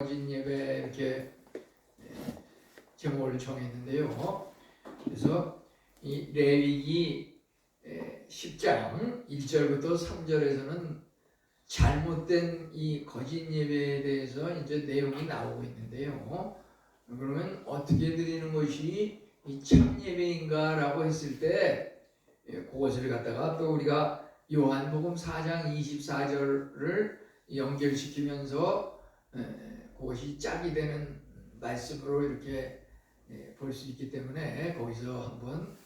거짓 예배 이렇게 제목을 정했는데요. 그래서 이 레위기 10장 1절부터 3절에서는 잘못된 이 거짓 예배에 대해서 이제 내용이 나오고 있는데요. 그러면 어떻게 드리는 것이 이 참 예배인가라고 했을 때 그것을 갖다가 또 우리가 요한복음 4장 24절을 연결시키면서 그것이 짝이 되는 말씀으로 이렇게 볼 수 있기 때문에 거기서 한번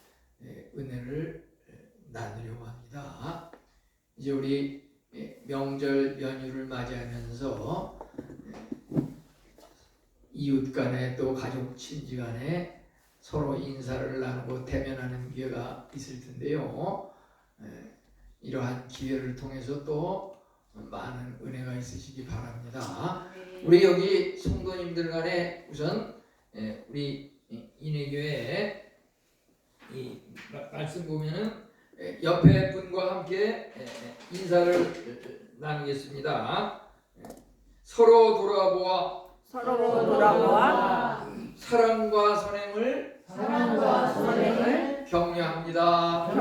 은혜를 나누려고 합니다. 이제 우리 명절 연휴를 맞이하면서 이웃 간에 또 가족 친지 간에 서로 인사를 나누고 대면하는 기회가 있을 텐데요. 이러한 기회를 통해서 또 많은 은혜가 있으시기 바랍니다. 우리 여기 성도님들 간에 우선 우리 인해교회 이 말씀 보면은 옆에 분과 함께 인사를 나누겠습니다. 서로 돌아보아 사랑과 선행을 격려합니다.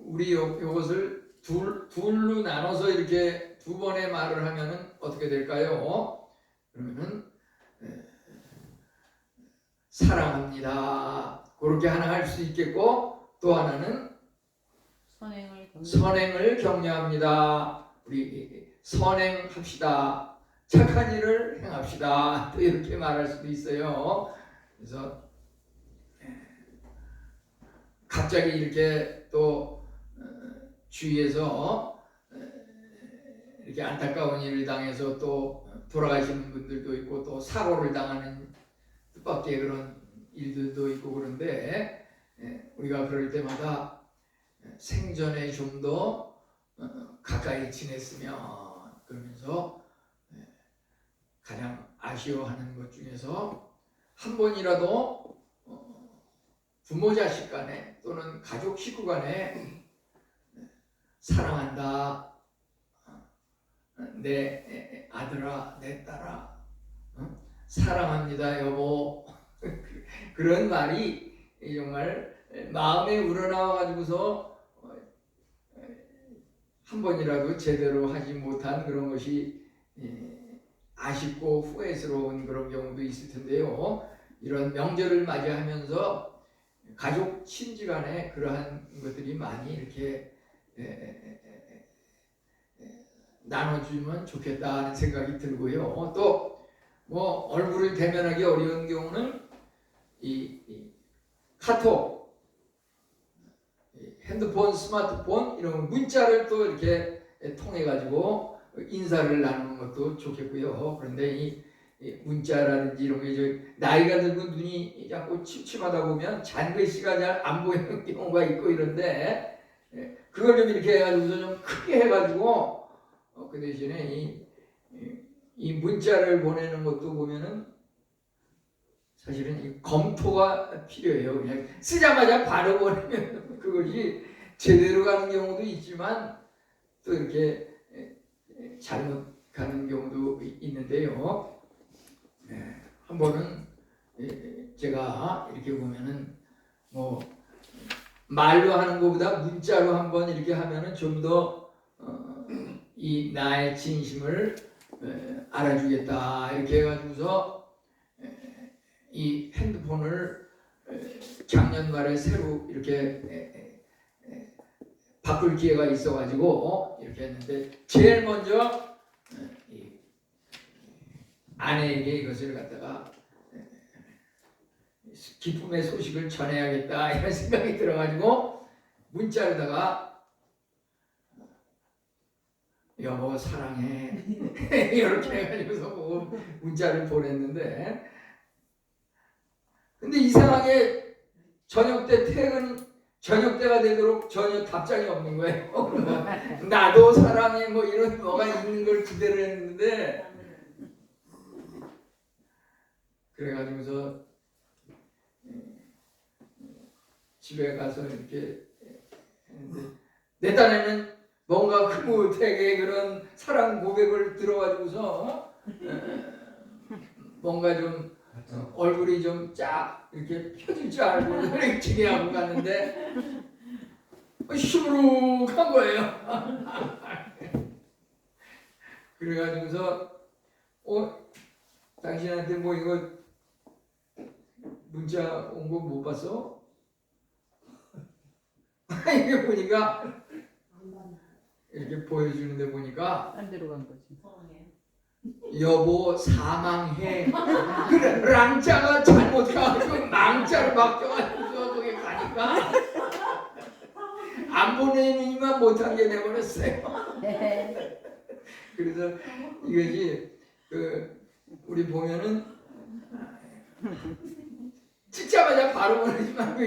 우리 이것을 둘로 나눠서 이렇게 두 번의 말을 하면은 어떻게 될까요? 그러면은 사랑합니다. 그렇게 하나 할 수 있겠고, 또 하나는 선행을 격려합니다. 우리 선행합시다. 착한 일을 행합시다. 또 이렇게 말할 수도 있어요. 그래서 갑자기 이렇게 또 주위에서 이렇게 안타까운 일을 당해서 또 돌아가시는 분들도 있고 또 사고를 당하는 뜻밖의 그런 일들도 있고 그런데 우리가 그럴 때마다 생전에 좀 더 가까이 지냈으면 그러면서 가장 아쉬워하는 것 중에서 한 번이라도 부모 자식 간에 또는 가족 식구 간에 사랑한다, 내 아들아, 내 딸아, 사랑합니다 여보, 그런 말이 정말 마음에 우러나와 가지고서 한 번이라도 제대로 하지 못한 그런 것이 아쉽고 후회스러운 그런 경우도 있을 텐데요. 이런 명절을 맞이하면서 가족 친지 간에 그러한 것들이 많이 이렇게 나눠주면 좋겠다는 생각이 들고요. 또 뭐 얼굴을 대면하기 어려운 경우는 이 카톡, 핸드폰, 스마트폰 이런 문자를 또 이렇게 통해 가지고 인사를 나누는 것도 좋겠고요. 그런데 이 문자라든지 이런 게 나이가 들고 눈이 자꾸 침침하다 보면 잔글씨가 잘 안 보이는 경우가 있고 이런데 그걸 좀 이렇게 해가지고서 좀 크게 해가지고 그 대신에 이 문자를 보내는 것도 보면은 사실은 이 검토가 필요해요. 그냥 쓰자마자 바로 보내면 그것이 제대로 가는 경우도 있지만 또 이렇게 잘못 가는 경우도 있는데요. 한 번은 제가 이렇게 보면은 뭐 말로 하는 것보다 문자로 한번 이렇게 하면은 좀 더 이 나의 진심을 알아주겠다 이렇게 해가지고서 이 핸드폰을 작년 말에 새로 이렇게 바꿀 기회가 있어가지고 이렇게 했는데 제일 먼저 아내에게 이것을 갖다가 기쁨의 소식을 전해야겠다 이런 생각이 들어가지고 문자로다가 여보 사랑해 이렇게 해가지고서 문자를 보냈는데 근데 이상하게 저녁 때가 되도록 전혀 답장이 없는 거예요. 나도 사랑해 뭐 이런 뭐가 있는 걸 기대를 했는데 그래가지고서 집에 가서 이렇게 했는데 내 딴에는 뭔가 흐뭇하게 그런 사랑 고백을 들어가지고서 뭔가 좀 얼굴이 좀 쫙 이렇게 펴질 줄 알고 이렇게 기대하고 갔는데 시무룩한 거예요. 그래가지고서 당신한테 뭐 이거 문자 온 거 못 봤어? 이게 보니까 이렇게 보여주는데 보니까 안 들어간 거지. 여보 사망해. 그래 랑자가 잘못 가지고 망자로 바뀌어가지고 거기 가니까 안 보내니만 못한 게 돼버렸어요. 그래서 이것이 우리 보면은 찍자마자 바로 보내지만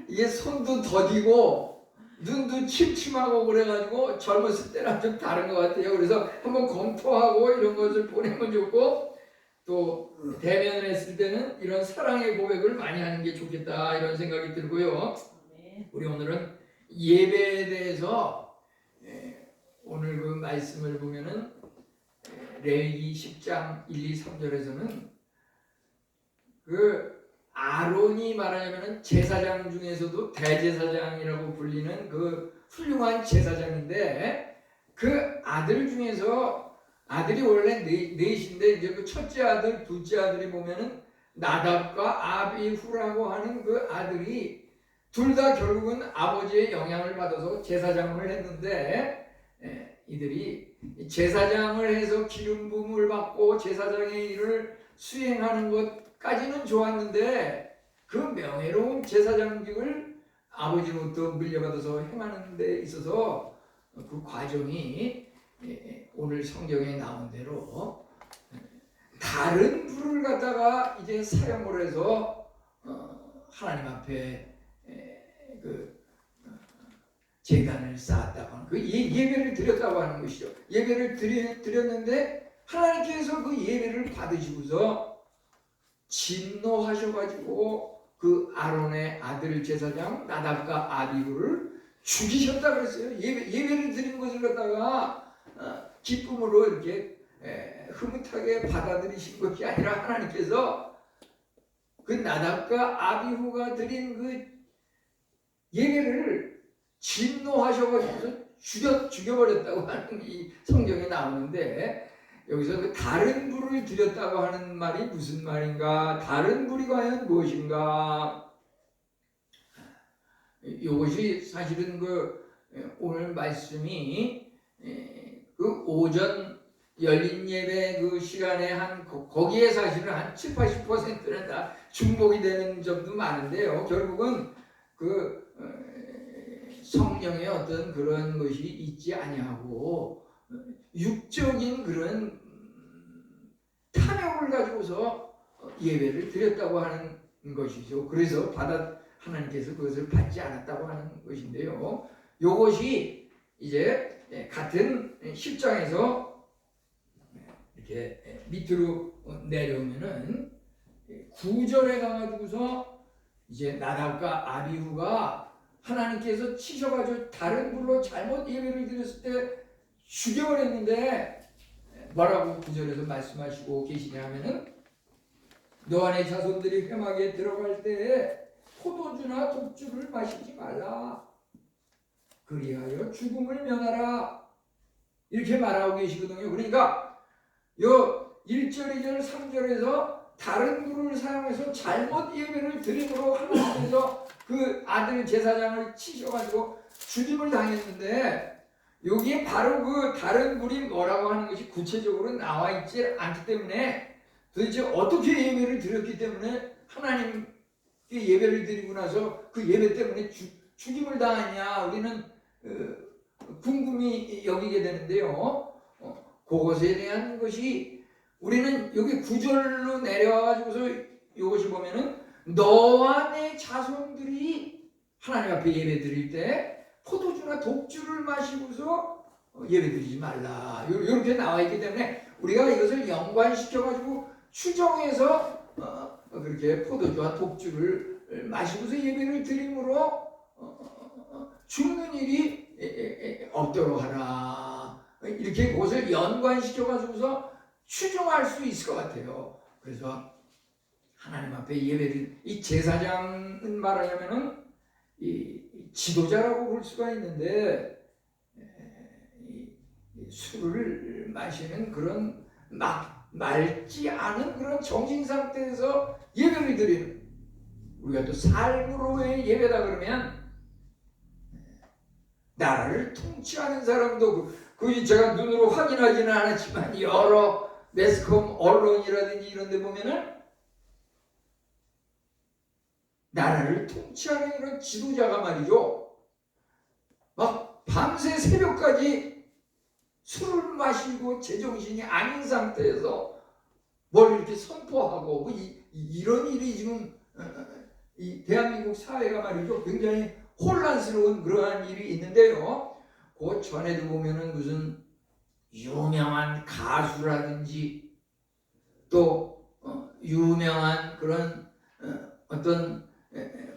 이게 손도 더디고 눈도 침침하고 그래가지고 젊었을 때랑 좀 다른 것 같아요. 그래서 한번 검토하고 이런 것을 보내면 좋고 또 대면을 했을 때는 이런 사랑의 고백을 많이 하는 게 좋겠다 이런 생각이 들고요. 우리 오늘은 예배에 대해서 오늘 그 말씀을 보면은 레위기 10장 1, 2, 3절에서는 그 아론이 말하자면 제사장 중에서도 대제사장이라고 불리는 그 훌륭한 제사장인데 그 아들 중에서 아들이 원래 넷인데 이제 그 첫째 아들, 둘째 아들이 보면은 나답과 아비후라고 하는 그 아들이 둘 다 결국은 아버지의 영향을 받아서 제사장을 했는데 이들이 제사장을 해서 기름 부음을 받고 제사장의 일을 수행하는 것까지는 좋았는데 그 명예로운 제사장직을 아버지로부터 물려받아서 행하는 데 있어서 그 과정이 오늘 성경에 나온 대로 다른 불을 갖다가 이제 사용을 해서 하나님 앞에 그 제단을 쌓았다고 하는 그 예배를 드렸다고 하는 것이죠. 예배를 드렸는데 하나님께서 그 예배를 받으시고서 진노하셔가지고 그 아론의 아들 제사장 나답과 아비후를 죽이셨다 그랬어요. 예배를 드린 것을 갖다가 기쁨으로 이렇게 흐뭇하게 받아들이신 것이 아니라 하나님께서 그 나답과 아비후가 드린 그 예배를 진노하셔가지고 죽여버렸다고 하는 이 성경에 나오는데 여기서 그 다른 불을 드렸다고 하는 말이 무슨 말인가? 다른 불이 과연 무엇인가? 이것이 사실은 그 오늘 말씀이 그 오전 열린 예배 그 시간에 거기에 사실은 한 7, 80%는 다 중복이 되는 점도 많은데요. 결국은 그 성령의 어떤 그런 것이 있지 아니하고 육적인 그런 탐욕을 가지고서 예배를 드렸다고 하는 것이죠. 그래서 하나님께서 그것을 받지 않았다고 하는 것인데요. 이것이 이제 같은 10장에서 이렇게 밑으로 내려오면은 9절에 가가지고서 이제 나답과 아비후가 하나님께서 치셔가지고 다른 불로 잘못 예배를 드렸을 때 죽여버렸는데 뭐라고 9절에서 말씀하시고 계시냐 하면은 너 안의 자손들이 회막에 들어갈 때에 포도주나 독주를 마시지 말라 그리하여 죽음을 면하라 이렇게 말하고 계시거든요. 그러니까 요 1절, 2절, 3절에서 다른 불을 사용해서 잘못 예배를 드림으로 하나님께서 그 아들 제사장을 치셔가지고 죽임을 당했는데 여기에 바로 그 다른 불이 뭐라고 하는 것이 구체적으로 나와 있지 않기 때문에 도대체 어떻게 예배를 드렸기 때문에 하나님께 예배를 드리고 나서 그 예배 때문에 죽임을 당하냐 우리는 궁금히 여기게 되는데요. 그것에 대한 것이 우리는 여기 9절로 내려와가지고서 이것이 보면은 너와 내 자손들이 하나님 앞에 예배 드릴 때 포도주나 독주를 마시고서 예배 드리지 말라 이렇게 나와 있기 때문에 우리가 이것을 연관시켜가지고 추정해서 그렇게 포도주와 독주를 마시고서 예배를 드림으로 죽는 일이 없도록 하라. 이렇게 그것을 연관시켜 가지고서 추정할 수 있을 것 같아요. 그래서 하나님 앞에 예배를, 이 제사장은 말하자면은 이 지도자라고 볼 수가 있는데, 이 술을 마시는 그런 맑지 않은 그런 정신 상태에서 예배를 드리는, 우리가 또 삶으로의 예배다 그러면 나라를 통치하는 사람도 그 제가 눈으로 확인하지는 않았지만 여러 매스컴 언론이라든지 이런 데 보면은 나라를 통치하는 이런 지도자가 말이죠, 막 밤새 새벽까지 술을 마시고 제정신이 아닌 상태에서 뭘 이렇게 선포하고 뭐 이런 일이 지금 이 대한민국 사회가 말이죠 굉장히 혼란스러운 그러한 일이 있는데요. 그 전에도 보면은 무슨 유명한 가수라든지 또 유명한 그런 어떤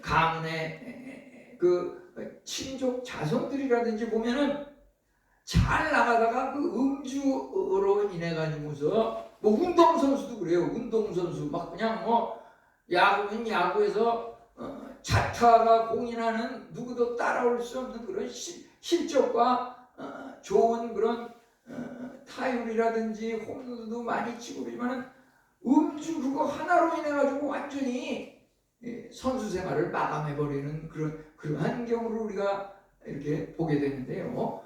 가문의 그 친족 자손들이라든지 보면은 잘 나가다가 그 음주로 인해 가지고서 뭐 운동선수도 그래요. 운동선수 막 그냥 뭐 야구는 야구에서 자타가 공인하는 누구도 따라올 수 없는 그런 실적과 좋은 그런 타율이라든지 홈런도 많이 치고 그러지만 음주 그거 하나로 인해 가지고 완전히 선수 생활을 마감해 버리는 그러한 경우를 우리가 이렇게 보게 되는데요.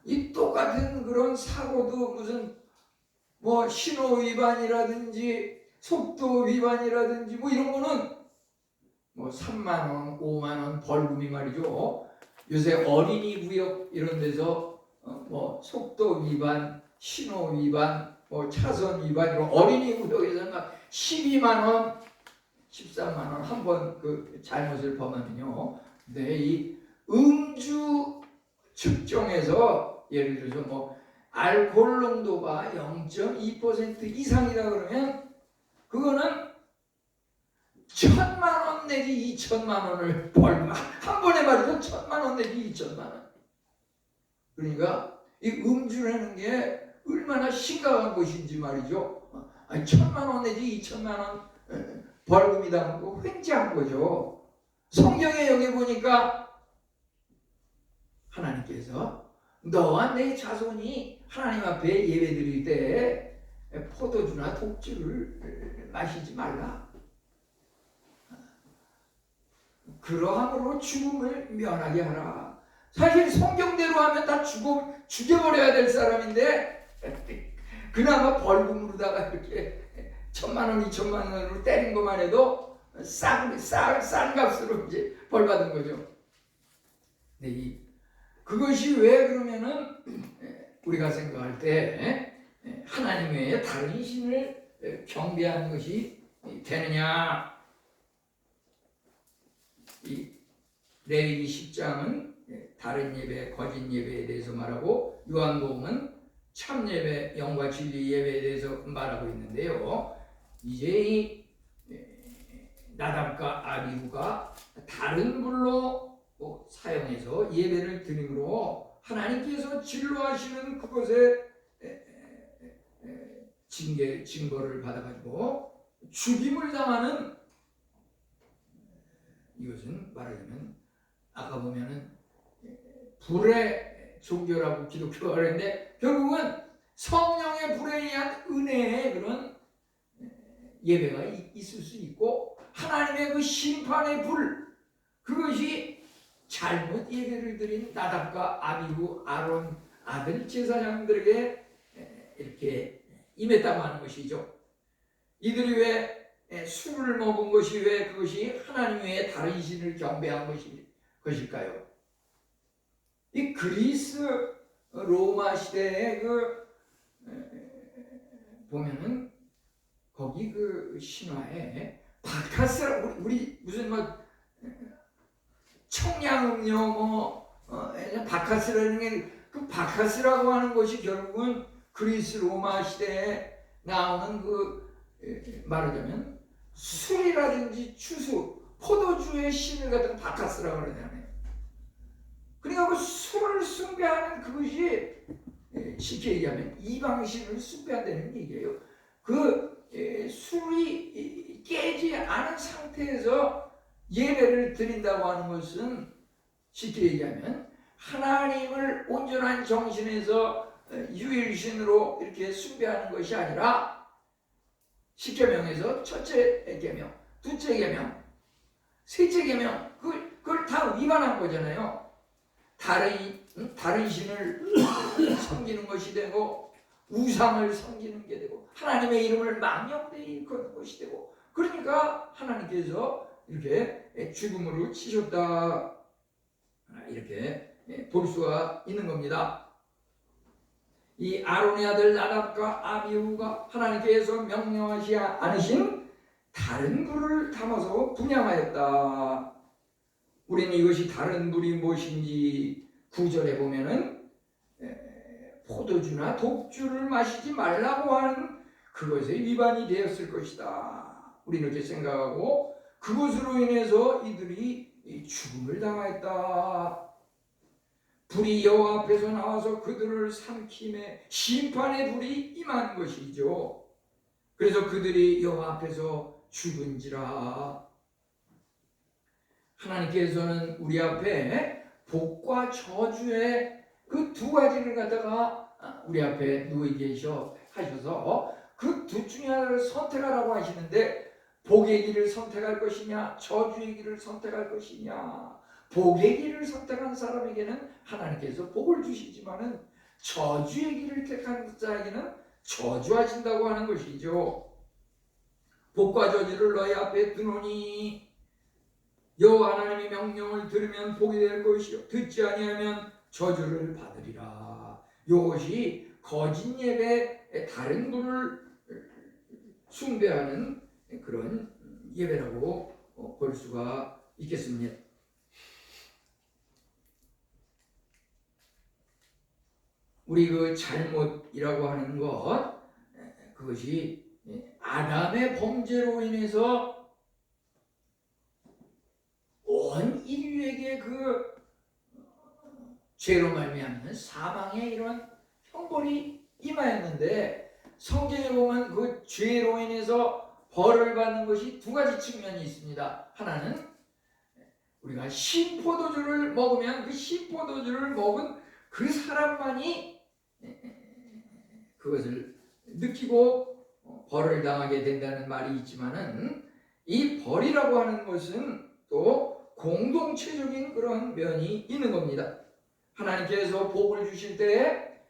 이 똑같은 그런 사고도 무슨 뭐 신호 위반이라든지 속도 위반이라든지 뭐 이런 거는 뭐 3만 원, 5만 원 벌금이 말이죠. 요새 어린이 구역 이런 데서 뭐 속도 위반, 신호 위반, 뭐 차선 위반 이런 어린이 구역에서는 막 12만 원, 13만 원 한 번 그 잘못을 범하면요. 근데 이 음주 측정에서 예를 들어서 뭐 알코올 농도가 0.2% 이상이다 그러면 그거는 1,000만 원 내지 2천만 원을 벌금, 한 번에 말이죠 1,000만 원 내지 2천만 원. 그러니까 이 음주라는 게 얼마나 심각한 것인지 말이죠. 1,000만 원 내지 2천만 원 벌금이다 하고 횡재한 거죠. 성경에 여기 보니까 하나님께서 너와 내 자손이 하나님 앞에 예배드릴 때 포도주나 독주를 마시지 말라. 그러함으로 죽음을 면하게 하라. 사실 성경대로 하면 다 죽여버려야 될 사람인데 그나마 벌금으로다가 이렇게 1,000만 원, 2천만 원으로 때린 것만 해도 싼 값으로 이제 벌 받은 거죠. 네, 그것이 왜 그러면은 우리가 생각할 때 하나님 외에 다른 신을 경배하는 것이 되느냐? 이 레위기 10장은 다른 예배, 거짓 예배에 대해서 말하고 요한복음은 참 예배, 영과 진리 예배에 대해서 말하고 있는데요. 이제 이 나답과 아비후가 다른 불로 사용해서 예배를 드림으로 하나님께서 진로하시는 그것에 징벌을 받아가지고 죽임을 당하는, 이것은 말하자면 아까 보면은 불의 종교라고 기독교가 그랬는데 결국은 성령의 불에 의한 은혜의 그런 예배가 있을 수 있고 하나님의 그 심판의 불, 그것이 잘못 예배를 드린 나답과 아비후, 아론 아들 제사장들에게 이렇게 임했다고 하는 것이죠. 이들이 왜 술을 먹은 것이 왜 그것이 하나님 외에 다른 신을 경배한 것일까요? 이 그리스 로마 시대에 보면은 거기 그 신화에 바카스라, 우리 무슨 뭐 청량음료 바카스라는 게, 그 바카스라고 하는 것이 결국은 그리스 로마 시대에 나오는 말하자면 술이라든지 추수, 포도주의 신을 갖다가 바카스라고 그러잖아요. 그러니까 그 술을 숭배하는 그것이 쉽게 얘기하면 이방신을 숭배한다는 얘기예요. 술이 깨지 않은 상태에서 예배를 드린다고 하는 것은 쉽게 얘기하면 하나님을 온전한 정신에서 유일신으로 이렇게 숭배하는 것이 아니라 십계명에서 첫째 계명, 둘째 계명, 셋째 계명 그걸 다 위반한 거잖아요. 다른 신을 섬기는 것이 되고 우상을 섬기는 게 되고 하나님의 이름을 망령되이 일컫는 것이 되고, 그러니까 하나님께서 이렇게 죽음으로 치셨다 이렇게 볼 수가 있는 겁니다. 이 아론의 아들 나답과 아비후가 하나님께서 명령하지 않으신 다른 불을 담아서 분향하였다. 우리는 이것이 다른 불이 무엇인지 9절에 보면은 포도주나 독주를 마시지 말라고 하는 그것에 위반이 되었을 것이다. 우리는 이렇게 생각하고 그것으로 인해서 이들이 죽음을 당하였다. 불이 여호와 앞에서 나와서 그들을 삼킴에 심판의 불이 임한 것이죠. 그래서 그들이 여호와 앞에서 죽은지라. 하나님께서는 우리 앞에 복과 저주의 그 두 가지를 갖다가 우리 앞에 놓여 계셔 하셔서 그 둘 중에 하나를 선택하라고 하시는데, 복의 길을 선택할 것이냐 저주의 길을 선택할 것이냐. 복의 길을 선택한 사람에게는 하나님께서 복을 주시지만은 저주의 길을 택한 자에게는 저주하신다고 하는 것이죠. 복과 저주를 너희 앞에 두노니 여호와 하나님의 명령을 들으면 복이 될 것이요 듣지 아니하면 저주를 받으리라. 이것이 거짓 예배, 다른 분을 숭배하는 그런 예배라고 볼 수가 있겠습니다. 우리 그 잘못이라고 하는 것, 그것이 아담의 범죄로 인해서 온 인류에게 그 죄로 말미암는 사망의 이런 형벌이 임하였는데, 성경에 보면 그 죄로 인해서 벌을 받는 것이 두 가지 측면이 있습니다. 하나는 우리가 신포도주를 먹으면 그 신포도주를 먹은 그 사람만이 그것을 느끼고 벌을 당하게 된다는 말이 있지만은, 이 벌이라고 하는 것은 또 공동체적인 그런 면이 있는 겁니다. 하나님께서 복을 주실 때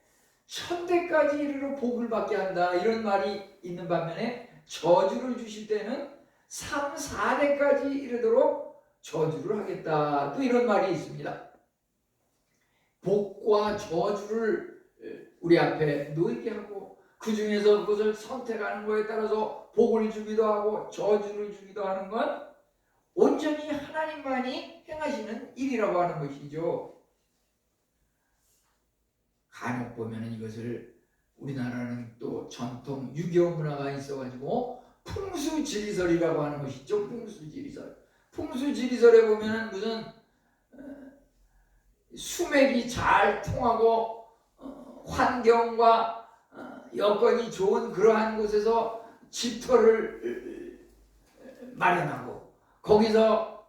1000대까지 이르러 복을 받게 한다 이런 말이 있는 반면에, 저주를 주실 때는 3, 4대까지 이르도록 저주를 하겠다 또 이런 말이 있습니다. 복과 저주를 우리 앞에 놓이게 하고 그 중에서 그것을 선택하는 것에 따라서 복을 주기도 하고 저주를 주기도 하는 건 온전히 하나님만이 행하시는 일이라고 하는 것이죠. 간혹 보면은 이것을, 우리나라는 또 전통 유교 문화가 있어가지고 풍수지리설이라고 하는 것이 있죠. 풍수지리설. 풍수지리설에 보면은 무슨 수맥이 잘 통하고 환경과 여건이 좋은 그러한 곳에서 집터를 마련하고 거기서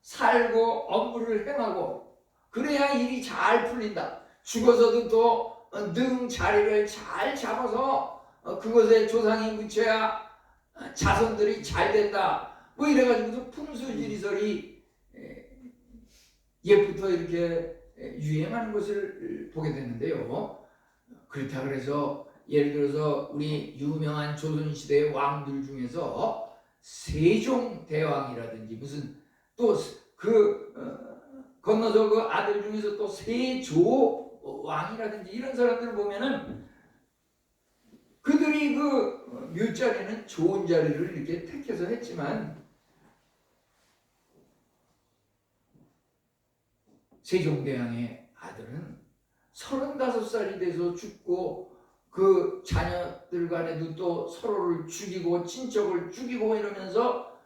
살고 업무를 행하고 그래야 일이 잘 풀린다. 죽어서도 또 능 자리를 잘 잡아서 그곳에 조상이 묻혀야 자손들이 잘 된다. 뭐 이래가지고 풍수지리설이 옛부터 이렇게 유행하는 것을 보게 되는데요. 그렇다 그래서 예를 들어서 우리 유명한 조선시대의 왕들 중에서 세종대왕이라든지 무슨 또 건너서 그 아들 중에서 또 세조왕이라든지 이런 사람들을 보면은 그들이 그 묘자리는 좋은 자리를 이렇게 택해서 했지만, 세종대왕의 아들은 35살이 돼서 죽고 그 자녀들 간에도 또 서로를 죽이고 친척을 죽이고 이러면서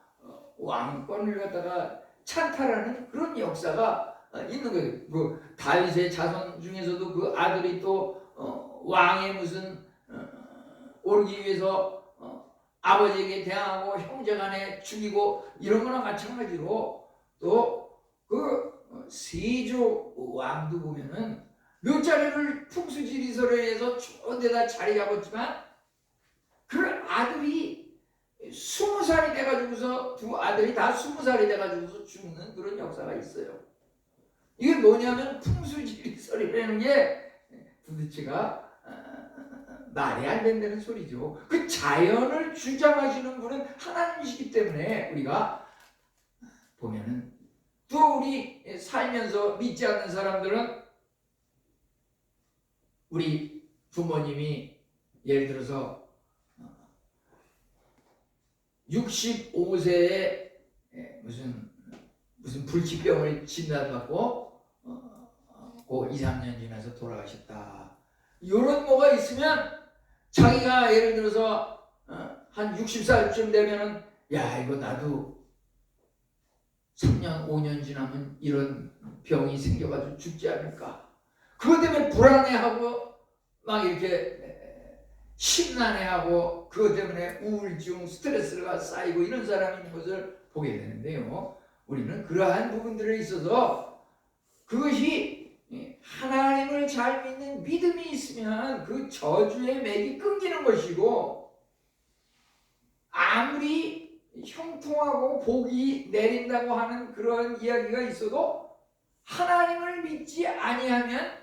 왕권을 갖다가 찬탈하는 그런 역사가 있는 거예요. 그 다윗의 자손 중에서도 그 아들이 또 왕의 무슨 오르기 위해서 아버지에게 대항하고 형제간에 죽이고 이런 거나 마찬가지로 또 그 세조 왕도 보면은 몇 자리를 풍수지리설에 해서 좋은 데다 자리 잡았지만 그 아들이 20살이 돼가지고서 두 아들이 다 20살이 돼가지고서 죽는 그런 역사가 있어요. 이게 뭐냐면 풍수지리설이라는 게 도대체가 말이 안 된다는 소리죠. 그 자연을 주장하시는 분은 하나님이시기 때문에 우리가 보면은 또 우리 살면서 믿지 않는 사람들은 우리 부모님이 예를 들어서 65세에 무슨 불치병을 진단받고 그 2, 3년 지나서 돌아가셨다. 이런 뭐가 있으면 자기가 예를 들어서 한 60살쯤 되면은 야 이거 나도 3년 5년 지나면 이런 병이 생겨가지고 죽지 않을까. 그것 때문에 불안해하고 막 이렇게 심란해하고 그것 때문에 우울증 스트레스가 쌓이고 이런 사람이 있는 것을 보게 되는데요. 우리는 그러한 부분들에 있어서 그것이 하나님을 잘 믿는 믿음이 있으면 그 저주의 맥이 끊기는 것이고 아무리 형통하고 복이 내린다고 하는 그런 이야기가 있어도 하나님을 믿지 아니하면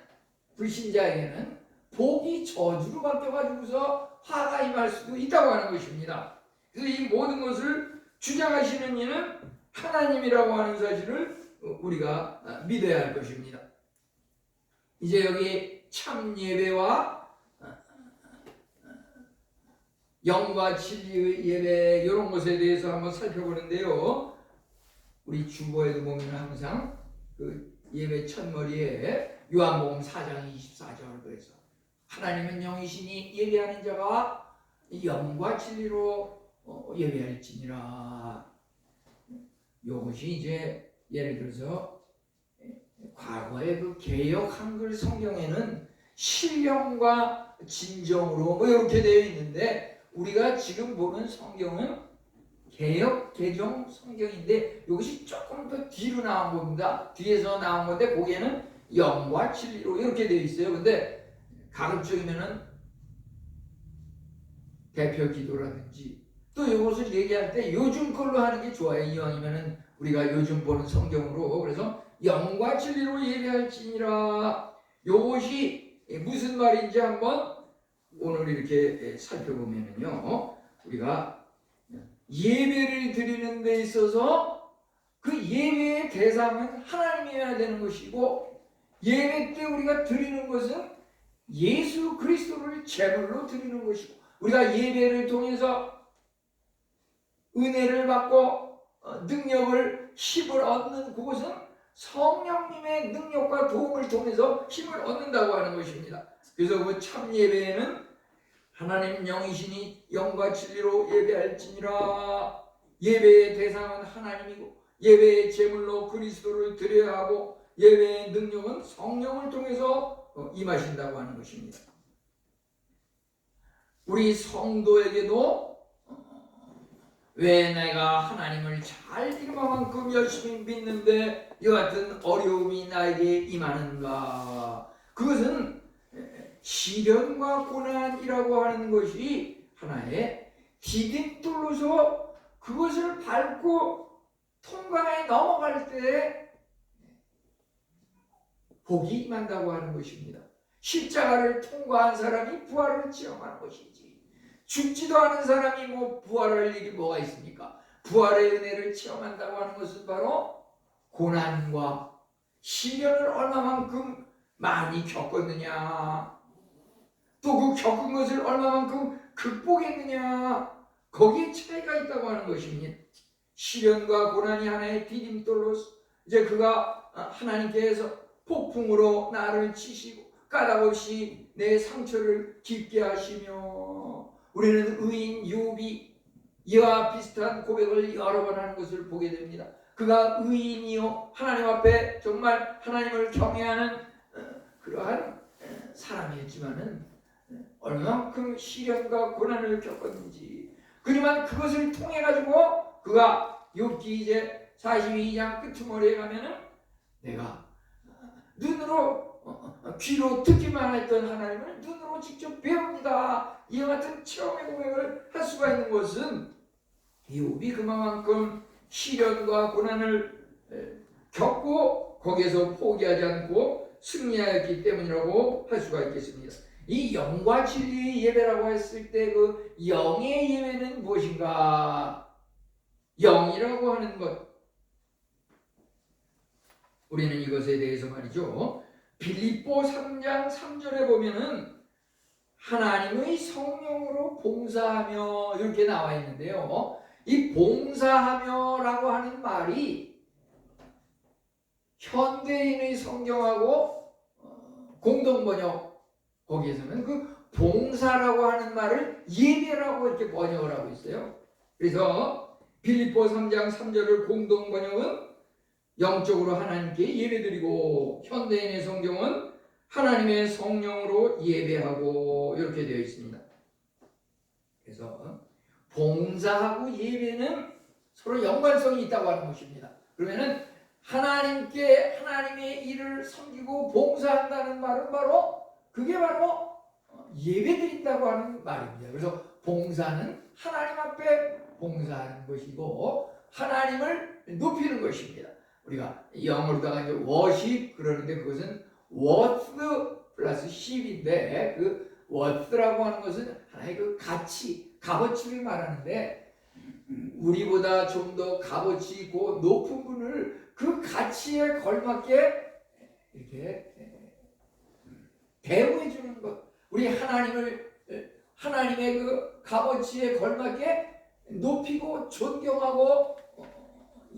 불신자에게는 복이 저주로 바뀌어가지고서 화가 임할 수도 있다고 하는 것입니다. 그래서 이 모든 것을 주장하시는 이는 하나님이라고 하는 사실을 우리가 믿어야 할 것입니다. 이제 여기 참 예배와 영과 진리의 예배 이런 것에 대해서 한번 살펴보는데요. 우리 주보에도 보면 항상 그 예배 첫머리에 요한복음 4장 24절 그래서 하나님은 영이시니 예배하는 자가 영과 진리로 예배할지니라. 이것이 이제 예를 들어서 과거의 그 개역 한글 성경에는 신령과 진정으로 뭐 이렇게 되어 있는데 우리가 지금 보는 성경은 개역 개정 성경인데 이것이 조금 더 뒤로 나온 겁니다. 뒤에서 나온 건데 거기에는 영과 진리로 이렇게 되어 있어요. 근데 가급적이면은 대표 기도라든지 또 이것을 얘기할 때 요즘 걸로 하는 게 좋아요. 이왕이면은 우리가 요즘 보는 성경으로. 그래서 영과 진리로 예배할지니라. 이것이 무슨 말인지 한번 오늘 이렇게 살펴보면요. 우리가 예배를 드리는 데 있어서 그 예배의 대상은 하나님이어야 되는 것이고 예배 때 우리가 드리는 것은 예수 그리스도를 제물로 드리는 것이고 우리가 예배를 통해서 은혜를 받고 능력을 힘을 얻는 그것은 성령님의 능력과 도움을 통해서 힘을 얻는다고 하는 것입니다. 그래서 그 참 예배에는 하나님 영이시니 영과 진리로 예배할지니라. 예배의 대상은 하나님이고 예배의 제물로 그리스도를 드려야 하고 예배의 능력은 성령을 통해서 임하신다고 하는 것입니다. 우리 성도에게도 왜 내가 하나님을 잘 이만큼 열심히 믿는데 이와 같은 어려움이 나에게 임하는가? 그것은 시련과 고난이라고 하는 것이 하나의 디딤돌로서 그것을 밟고 통과해 넘어갈 때 복이 임한다고 하는 것입니다. 십자가를 통과한 사람이 부활을 체험하는 것이지 죽지도 않은 사람이 뭐 부활할 일이 뭐가 있습니까? 부활의 은혜를 체험한다고 하는 것은 바로 고난과 시련을 얼마만큼 많이 겪었느냐 또 그 겪은 것을 얼마만큼 극복했느냐 거기에 차이가 있다고 하는 것입니다. 시련과 고난이 하나의 디딤돌로서 이제 그가 하나님께서 폭풍으로 나를 치시고 까닭없이 내 상처를 깊게 하시며 우리는 의인 욥이 이와 비슷한 고백을 여러 번 하는 것을 보게 됩니다. 그가 의인이요 하나님 앞에 정말 하나님을 경외하는 그러한 사람이었지만은 얼만큼 시련과 고난을 겪었는지, 그지만 그것을 통해 가지고 그가 욥기 이제 42장 끝머리에 가면은 내가 눈으로 귀로 듣기만 했던 하나님을 눈으로 직접 배웁니다. 이와 같은 체험의 고백을 할 수가 있는 것은 욥이 그만큼 시련과 고난을 겪고 거기에서 포기하지 않고 승리하였기 때문이라고 할 수가 있겠습니다. 이 영과 진리의 예배라고 했을 때 그 영의 예배는 무엇인가? 영이라고 하는 것, 우리는 이것에 대해서 말이죠, 빌립보 3장 3절에 보면은 하나님의 성령으로 봉사하며 이렇게 나와 있는데요, 이 봉사하며라고 하는 말이 현대인의 성경하고 공동번역 거기에서는 그 봉사라고 하는 말을 예배라고 이렇게 번역을 하고 있어요. 그래서 빌립보 3장 3절을 공동번역은 영적으로 하나님께 예배드리고, 현대인의 성경은 하나님의 성령으로 예배하고 이렇게 되어 있습니다. 그래서 봉사하고 예배는 서로 연관성이 있다고 하는 것입니다. 그러면은 하나님께 하나님의 일을 섬기고 봉사한다는 말은 그게 바로 예배드린다고 하는 말입니다. 그래서 봉사는 하나님 앞에 봉사하는 것이고 하나님을 높이는 것입니다. 우리가 영어로다가 이제 워십 그러는데 그것은 worth 플러스 ship인데, 그 worth라고 하는 것은 하나의 그 가치, 값어치를 말하는데, 우리보다 좀 더 값어치 있고 높은 분을 그 가치에 걸맞게 이렇게 대우해 주는 것, 우리 하나님의 그 값어치에 걸맞게 높이고 존경하고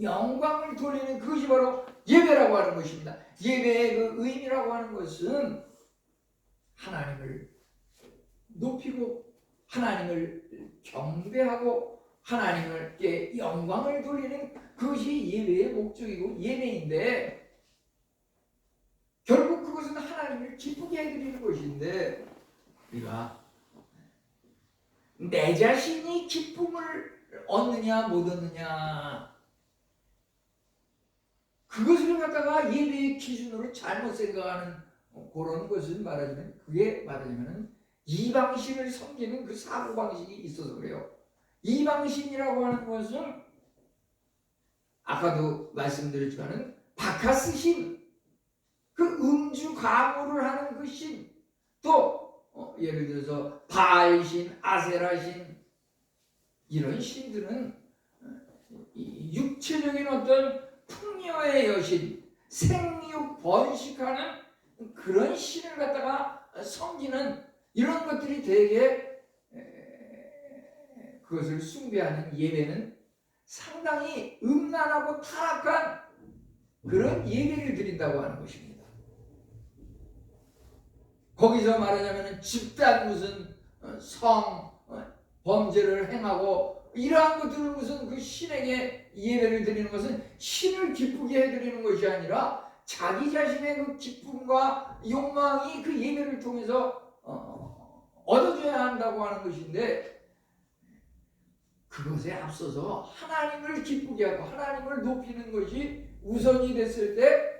영광을 돌리는 그것이 바로 예배라고 하는 것입니다. 예배의 그 의미라고 하는 것은 하나님을 높이고 하나님을 경배하고 하나님께 영광을 돌리는 그것이 예배의 목적이고 예배인데, 결국 그것은 하나님을 기쁘게 해드리는 것인데, 우리가 내 자신이 기쁨을 얻느냐 못 얻느냐, 그것을 갖다가 예배의 기준으로 잘못 생각하는 그런 것을 말하자면, 그게 말하자면 이방신을 섬기는 그 사고방식이 있어서 그래요. 이방신이라고 하는 것은 아까도 말씀드렸지만은 바카스신, 그 음주 가무를 하는 그 신, 또 예를 들어서 바알신, 아세라신, 이런 신들은 육체적인 어떤 풍요의 여신, 생육 번식하는 그런 신을 갖다가 섬기는 이런 것들이 되게 그것을 숭배하는 예배는 상당히 음란하고 타락한 그런 예배를 드린다고 하는 것입니다. 거기서 말하자면 집단 무슨 범죄를 행하고 이러한 것들을 무슨 그 신에게 예배를 드리는 것은 신을 기쁘게 해드리는 것이 아니라 자기 자신의 그 기쁨과 욕망이 그 예배를 통해서 얻어줘야 한다고 하는 것인데, 그것에 앞서서 하나님을 기쁘게 하고 하나님을 높이는 것이 우선이 됐을 때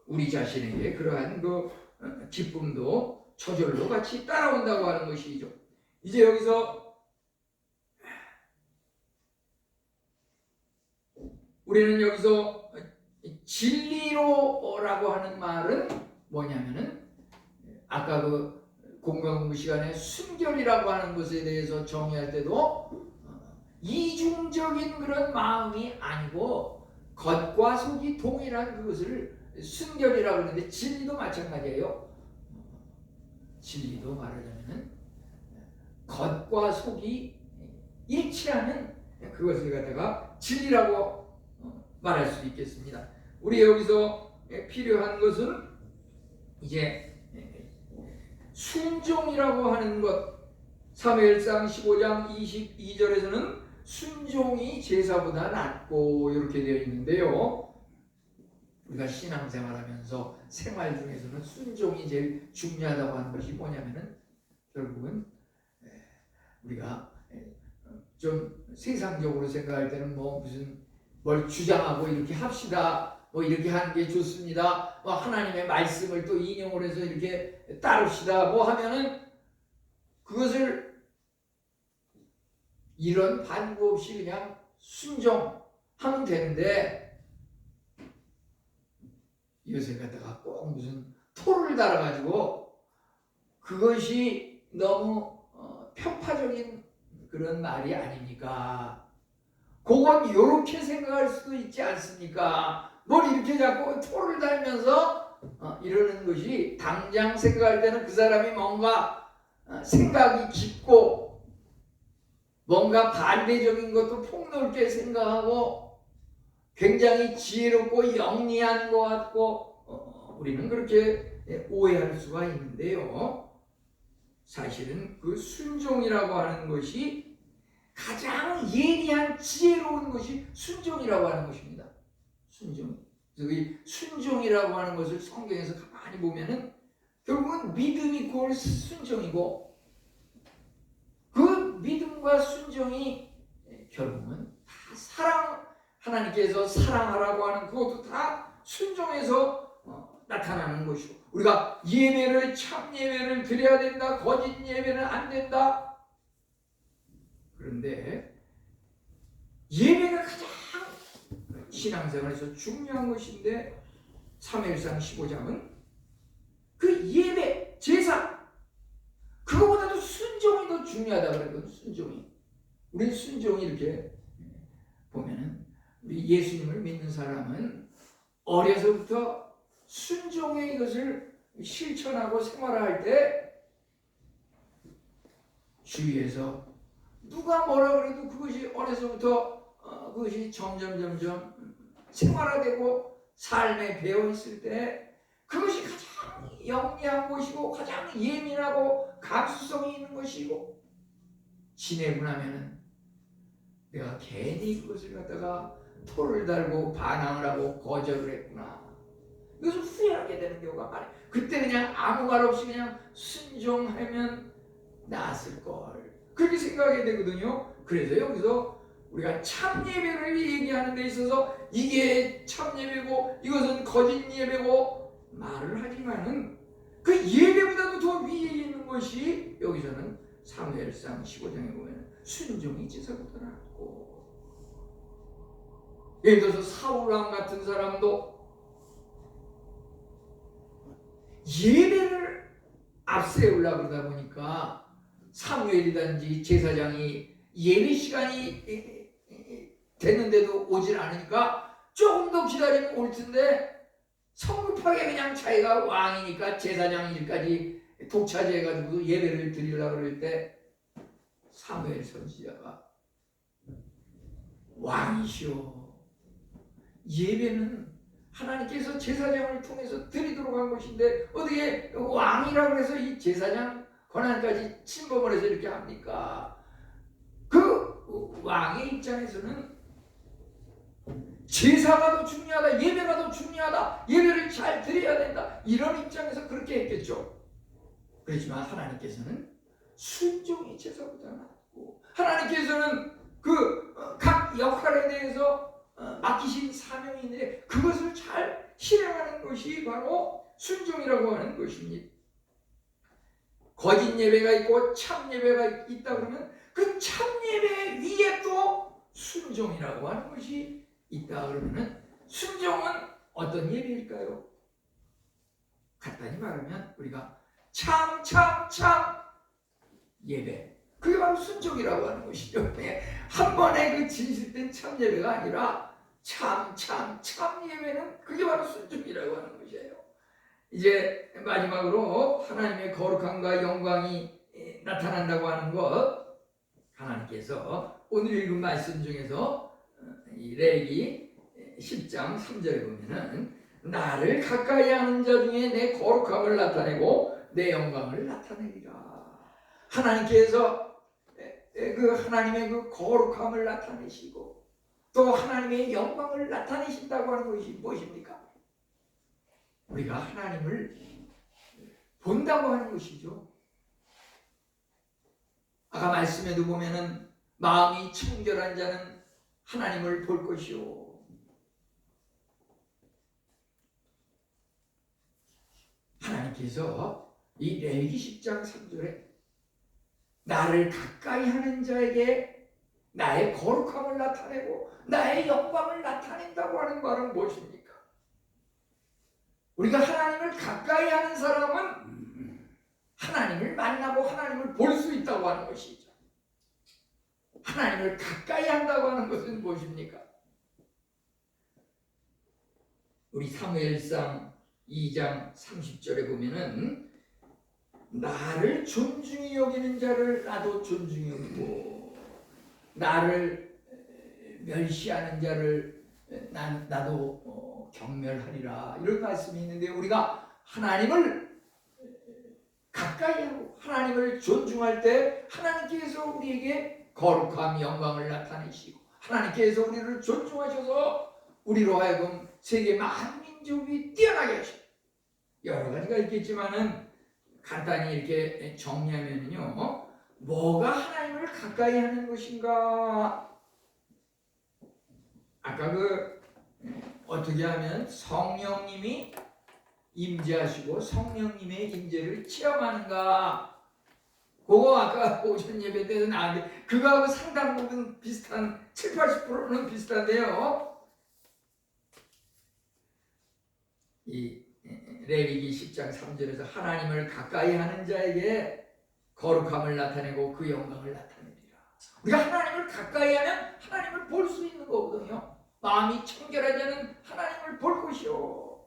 우리 자신에게 그러한 그 기쁨도 저절로 같이 따라온다고 하는 것이죠. 이제 여기서 우리는 여기서 진리로라고 하는 말은 뭐냐면은, 아까 그 공강공부 시간에 순결이라고 하는 것에 대해서 정의할 때도 이중적인 그런 마음이 아니고 겉과 속이 동일한 그것을 순결이라고 하는데, 진리도 마찬가지예요. 진리도 말하자면은 겉과 속이 일치하는 그것을 갖다가 진리라고 말할 수 있겠습니다. 우리 여기서 필요한 것은 이제 순종이라고 하는 것, 사무엘상 15장 22절에서는 순종이 제사보다 낫고 이렇게 되어 있는데요. 우리가 신앙생활하면서 생활 중에서는 순종이 제일 중요하다고 하는 것이 뭐냐면은 결국은 우리가 좀 세상적으로 생각할 때는 뭐 무슨 뭘 주장하고 이렇게 합시다. 뭐 이렇게 하는 게 좋습니다. 뭐 하나님의 말씀을 또 인용을 해서 이렇게 따릅시다. 뭐 하면은 그것을 이런 반구 없이 그냥 순종하면 되는데 이것을 갖다가 꼭 무슨 토를 달아가지고 그것이 너무 편파적인 그런 말이 아닙니까? 그건 이렇게 생각할 수도 있지 않습니까? 뭘 이렇게 자꾸 토를 달면서 이러는 것이 당장 생각할 때는 그 사람이 뭔가 생각이 깊고 뭔가 반대적인 것도 폭넓게 생각하고 굉장히 지혜롭고 영리한 것 같고 우리는 그렇게 오해할 수가 있는데요. 사실은 그 순종이라고 하는 것이 가장 예리한 지혜로운 것이 순종이라고 하는 것입니다. 순종. 그래서 이 순종이라고 하는 것을 성경에서 가만히 보면은 결국은 믿음이 곧 순종이고 그 믿음과 순종이 결국은 다 사랑, 하나님께서 사랑하라고 하는 그것도 다 순종에서 나타나는 것이고 우리가 예배를 참 예배를 드려야 된다. 거짓 예배는 안 된다. 그런데 예배가 가장 신앙생활에서 중요한 것인데 사무엘상 15장은 그 예배, 제사 그거보다도 순종이 더 중요하다 그랬거든. 순종이. 우리 순종이 이렇게 보면은 우리 예수님을 믿는 사람은 어려서부터 순종의 이것을 실천하고 생활할 때 주위에서 누가 뭐라 그래도 그것이 어려서부터 그것이 점점 생활화되고 삶에 배어있을 때 그것이 가장 영리한 것이고 가장 예민하고 감수성이 있는 것이고 지내고 나면은 내가 괜히 그것을 갖다가 토를 달고 반항을 하고 거절을 했구나. 이것을 후회하게 되는 경우가 많아요. 그때 그냥 아무 말 없이 그냥 순종하면 나았을 걸. 그렇게 생각하게 되거든요. 그래서 여기서 우리가 참 예배를 얘기하는 데 있어서 이게 참 예배고 이것은 거짓 예배고 말을 하지만은 그 예배보다도 더 위에 있는 것이 여기서는 사무엘상 15장에 보면 순종이 제사보다 낫고 예를 들어서 사울왕 같은 사람도 예배를 앞세우려고 그러다 보니까 사무엘이든지 제사장이 예배 시간이 됐는데도 오질 않으니까 조금 더 기다리면 올 텐데 성급하게 그냥 자기가 왕이니까 제사장 일까지 독차지해가지고 예배를 드리려고 그럴 때 사무엘 선지자가 왕이시오. 예배는 하나님께서 제사장을 통해서 드리도록 한 것인데 어떻게 왕이라고 해서 이 제사장 권한까지 침범을 해서 이렇게 합니까? 그 왕의 입장에서는 제사가 더 중요하다, 예배가 더 중요하다, 예배를 잘 드려야 된다 이런 입장에서 그렇게 했겠죠. 그렇지만 하나님께서는 순종이 제사보다 낫고 하나님께서는 그 각 역할에 대해서 맡기신 사명이 있는데 그것을 잘 실행하는 것이 바로 순종이라고 하는 것입니다. 거짓 예배가 있고 참 예배가 있다 그러면 그 참 예배 위에 또 순종이라고 하는 것이 있다 그러면 순종은 어떤 예배일까요? 간단히 말하면 우리가 참 예배 그게 바로 순종이라고 하는 것이죠. 한 번에 그 진실된 참 예배가 아니라 참 예배는 그게 바로 순종이라고 하는 것이에요. 이제 마지막으로 하나님의 거룩함과 영광이 나타난다고 하는 것 하나님께서 오늘 읽은 말씀 중에서 이 레위기 10장 3절에 보면은 나를 가까이 하는 자 중에 내 거룩함을 나타내고 내 영광을 나타내리라. 하나님께서 그 하나님의 그 거룩함을 나타내시고 또 하나님의 영광을 나타내신다고 하는 것이 무엇입니까? 우리가 하나님을 본다고 하는 것이죠. 아까 말씀에도 보면은 마음이 청결한 자는 하나님을 볼 것이요. 하나님께서 이 레위기 10장 3절에 나를 가까이 하는 자에게 나의 거룩함을 나타내고 나의 영광을 나타낸다고 하는 말은 무엇입니까? 우리가 하나님을 가까이 하는 사람은 하나님을 만나고 하나님을 볼 수 있다고 하는 것이죠. 하나님을 가까이 한다고 하는 것은 무엇입니까? 우리 사무엘상 2장 30절에 보면은 나를 존중히 여기는 자를 나도 존중히 여기고 나를 멸시하는 자를 나도 경멸하리라, 이런 말씀이 있는데, 우리가 하나님을 가까이 하고 하나님을 존중할 때 하나님께서 우리에게 거룩함, 영광을 나타내시고 하나님께서 우리를 존중하셔서 우리로 하여금 세계 만민족이 뛰어나게 하시고, 여러 가지가 있겠지만은 간단히 이렇게 정리하면요, 뭐가 하나님을 가까이 하는 것인가? 아까 어떻게 하면 성령님이 임재하시고 성령님의 임재를 체험하는가? 그거 아까 오전 예배 때도 나왔는데 그거하고 상당 부분 비슷한 7, 80%는 비슷한데요. 이 레위기 10장 3절에서 하나님을 가까이 하는 자에게 거룩함을 나타내고 그 영광을 나타냅니다. 우리가 하나님을 가까이 하면 하나님을 볼 수 있는 거거든요. 마음이 청결한 자는 하나님을 볼 것이요.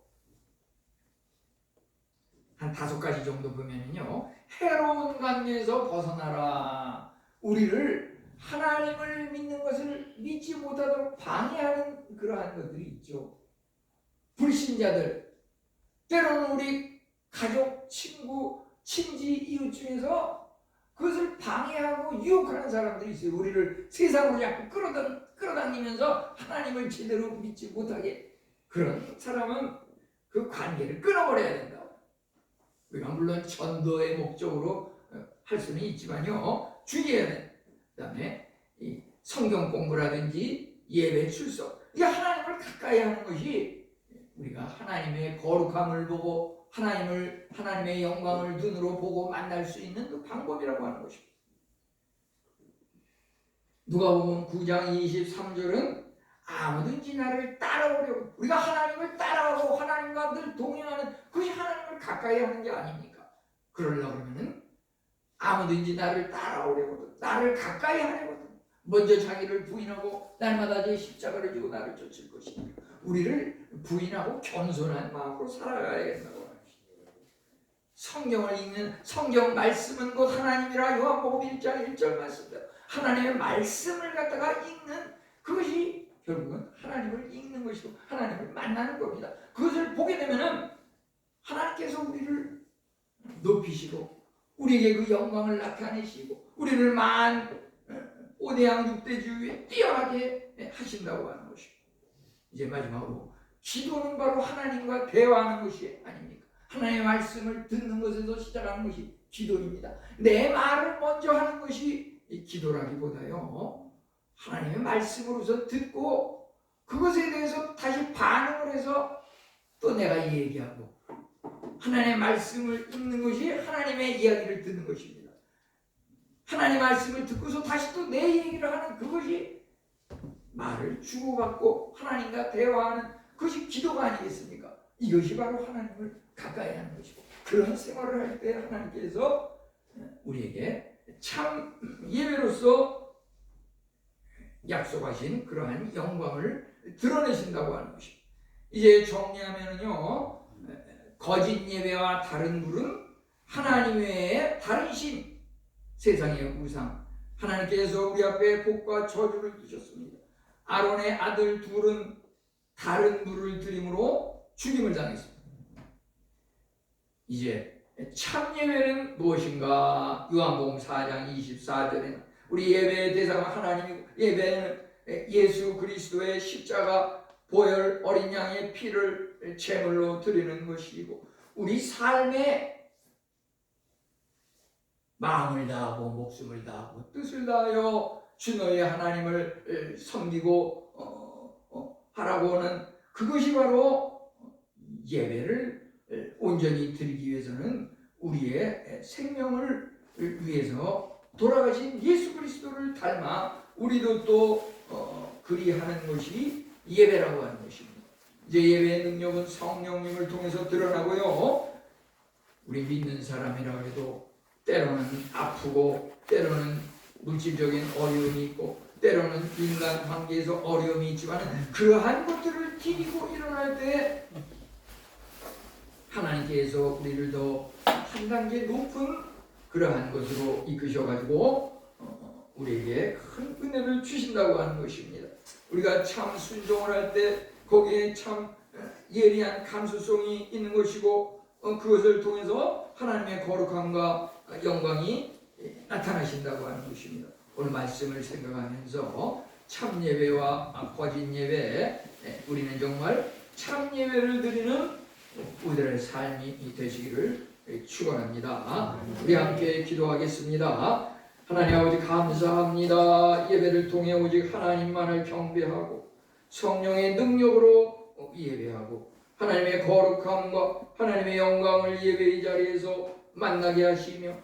한 5가지 정도 보면요, 해로운 관계에서 벗어나라. 우리를 하나님을 믿는 것을 믿지 못하도록 방해하는 그러한 것들이 있죠. 불신자들, 때로는 우리 가족, 친구, 친지, 이웃 중에서 그것을 방해하고 유혹하는 사람들이 있어요. 우리를 세상으로 자꾸 끌어당기면서 하나님을 제대로 믿지 못하게, 그런 사람은 그 관계를 끊어버려야 된다. 우리가 물론 전도의 목적으로 할 수는 있지만요, 주의해야 돼. 그 다음에 이 성경 공부라든지 예배 출석, 이 하나님을 가까이 하는 것이 우리가 하나님의 거룩함을 보고 하나님의 영광을 눈으로 보고 만날 수 있는 그 방법이라고 하는 것입니다. 누가복음 9장 23절은 아무든지 나를 따라오려고, 우리가 하나님을 따라오고 하나님과 늘 동행하는 그것이 하나님을 가까이 하는 게 아닙니까? 그러려고 하면은 아무든지 나를 따라오려거든, 나를 가까이 하려거든, 먼저 자기를 부인하고 날마다 제 십자가를 지고 나를 쫓을 것이니까 우리를 부인하고 겸손한 마음으로 살아가야 된다고 합니다. 성경을 읽는, 성경 말씀은 곧 하나님이라 요한복음 1장 1절 말씀대로 하나님의 말씀을 갖다가 읽는, 그것이 결국은 하나님을 읽는 것이고 하나님을 만나는 겁니다. 그것을 보게 되면은 하나님께서 우리를 높이시고 우리에게 그 영광을 나타내시고 우리를 오대양 육대주 위에 뛰어나게 하신다고 하는 것입니다. 이제 마지막으로 기도는 바로 하나님과 대화하는 것이 아닙니까? 하나님의 말씀을 듣는 것에서 시작하는 것이 기도입니다. 내 말을 먼저 하는 것이 기도라기보다요, 하나님의 말씀으로서 듣고 그것에 대해서 다시 반응을 해서 또 내가 얘기하고, 하나님의 말씀을 읽는 것이 하나님의 이야기를 듣는 것입니다. 하나님의 말씀을 듣고서 다시 또 내 얘기를 하는 그것이 말을 주고받고 하나님과 대화하는 그것이 기도가 아니겠습니까? 이것이 바로 하나님을 가까이 하는 것이고, 그런 생활을 할 때 하나님께서 우리에게 참 예배로서 약속하신 그러한 영광을 드러내신다고 하는 것입니다. 이제 정리하면요, 거짓 예배와 다른 불은 하나님 외에 다른 신, 세상의 우상, 하나님께서 우리 앞에 복과 저주를 두셨습니다. 아론의 아들 둘은 다른 불을 드림으로 죽임을 당했습니다. 이제 참 예배는 무엇인가? 요한복음 4장 24절에는 우리 예배의 대상은 하나님이고 예배는 예수 그리스도의 십자가 보혈 어린 양의 피를 제물로 드리는 것이고 우리 삶에 마음을 다하고 목숨을 다하고 뜻을 다하여 주 너의 하나님을 섬기고 하라고 하는 그것이 바로 예배를 온전히 드리기 위해서는 우리의 생명을 위해서 돌아가신 예수 그리스도를 닮아 우리도 또 그리하는 것이 예배라고 하는 것입니다. 이제 예배의 능력은 성령님을 통해서 드러나고요. 우리 믿는 사람이라 해도 때로는 아프고 때로는 물질적인 어려움이 있고 때로는 인간 관계에서 어려움이 있지만 그러한 것들을 디디고 일어날 때 하나님께서 우리를 더 한 단계 높은 그러한 것으로 이끄셔가지고 우리에게 큰 은혜를 주신다고 하는 것입니다. 우리가 참 순종을 할 때 거기에 참 예리한 감수성이 있는 것이고 그것을 통해서 하나님의 거룩함과 영광이 나타나신다고 하는 것입니다. 오늘 말씀을 생각하면서 참 예배와 거짓 예배 우리는 정말 참 예배를 드리는 우리들의 삶이 되시기를 축원합니다. 우리 함께 기도하겠습니다. 하나님 아버지 감사합니다. 예배를 통해 오직 하나님만을 경배하고 성령의 능력으로 예배하고 하나님의 거룩함과 하나님의 영광을 예배의 자리에서 만나게 하시며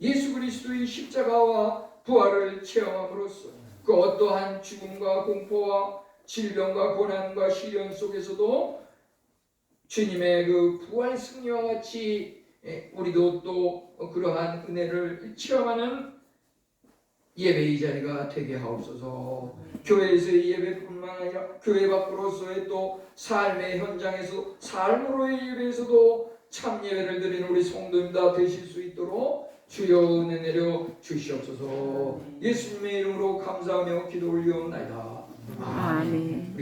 예수 그리스도의 십자가와 부활을 체험함으로써 그 어떠한 죽음과 공포와 질병과 고난과 시련 속에서도 주님의 그 부활 승리와 같이 우리도 또 그러한 은혜를 체험하는 예배의 자리가 되게 하옵소서. 교회에서의 예배뿐만 아니라 교회 밖으로서의 또 삶의 현장에서 삶으로의 예배에서도 참 예배를 드리는 우리 성도님 다 되실 수 있도록 주여 은혜 내려 주시옵소서. 예수님의 이름으로 감사하며 기도 올리옵나이다. 아멘.